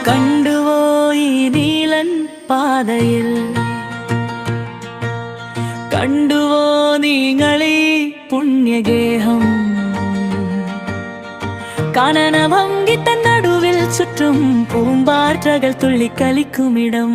കണ്ടുവോ ഈ നീലൻ പാതയിൽ, കണ്ടുവോ നിങ്ങളീ പുണ്യഗേഹം, കാനനഭംഗി തൻ നടുവിൽ ചുറ്റും പൂമ്പാറ്റകൾ തുള്ളിക്കളിക്കുമിടം.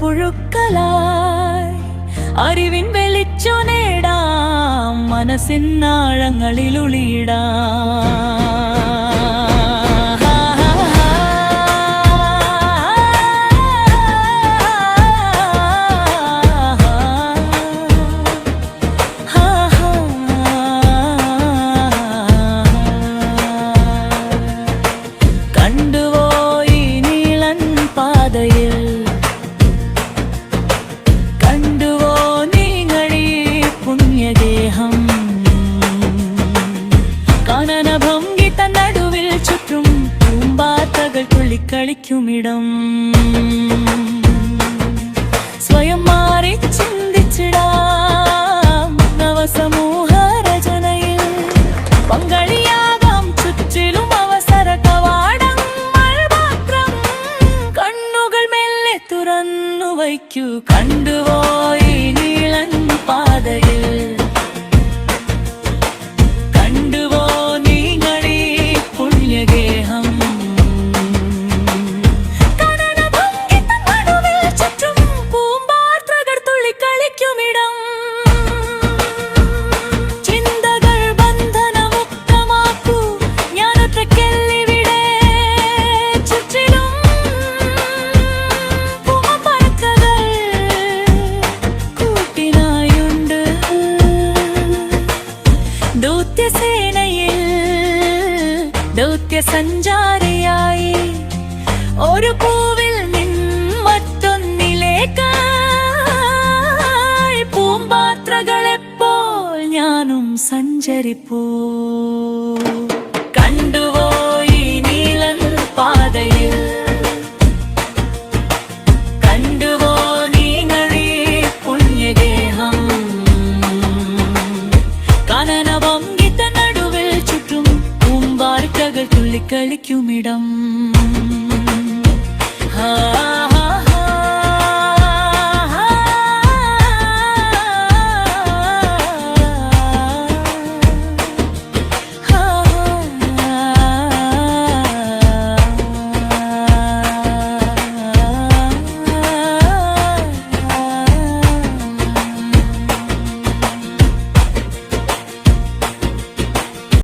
പുഴുക്കളായി അറിവിൻ വെളിച്ചോ നേടാം, മനസ്സിൻ ആഴങ്ങളിലുളിടാം. കണ്ടുവോ ഈ നീളൻ പാതയിൽ, കാനനഭംഗി തൻ നടുവിൽ ചുറ്റും പൂമ്പാറ്റകൾ തുള്ളിക്കളിക്കുമിടം. സ്വയം മാറി ചിന്തിച്ചിടാം നവസമൂഹ രചനയിൽ, പങ്കാളിയാകാം ചുറ്റിലും അവസര കവാടങ്ങൾ മാത്രം. കണ്ണുകൾ മെല്ലെ തുറന്നു വയ്ക്കൂ, കണ്ടുവോ ഈ നീളൻ പാതയിൽ, കണ്ടുവോ നിങ്ങളീ പുണ്യഗേഹം, കാനനഭംഗി തൻ നടുവിൽ ചുറ്റും പൂമ്പാറ്റകൾ തുള്ളിക്കളിക്കുമിടം. ചിന്തകൾ ബന്ധനമുക്തമാക്കൂ, ജ്ഞാനത്തെക്കെല്ലിവിടെ ചുറ്റിലും പൂമപ്പറക്കകൾ കൂട്ടിനായുണ്ട്. ദൗത്യസേനയിൽ ദൗത്യസഞ്ചാരിയായി ഒരു പൂവിൽ മറ്റൊന്നിലേക്കായി പൂമ്പാറ്റകളെപ്പോൾ ഞാനും സഞ്ചരിപ്പൂ. കണ്ടുവോ ഈ നീലൻ പാതയിൽ, കണ്ടുവോ നിങ്ങളീ പുണ്യഗേഹം, കാനനഭംഗി തൻ നടുവിൽ ചുറ്റും പൂമ്പാറ്റകൾ തുള്ളിക്കളിക്കുമിടം.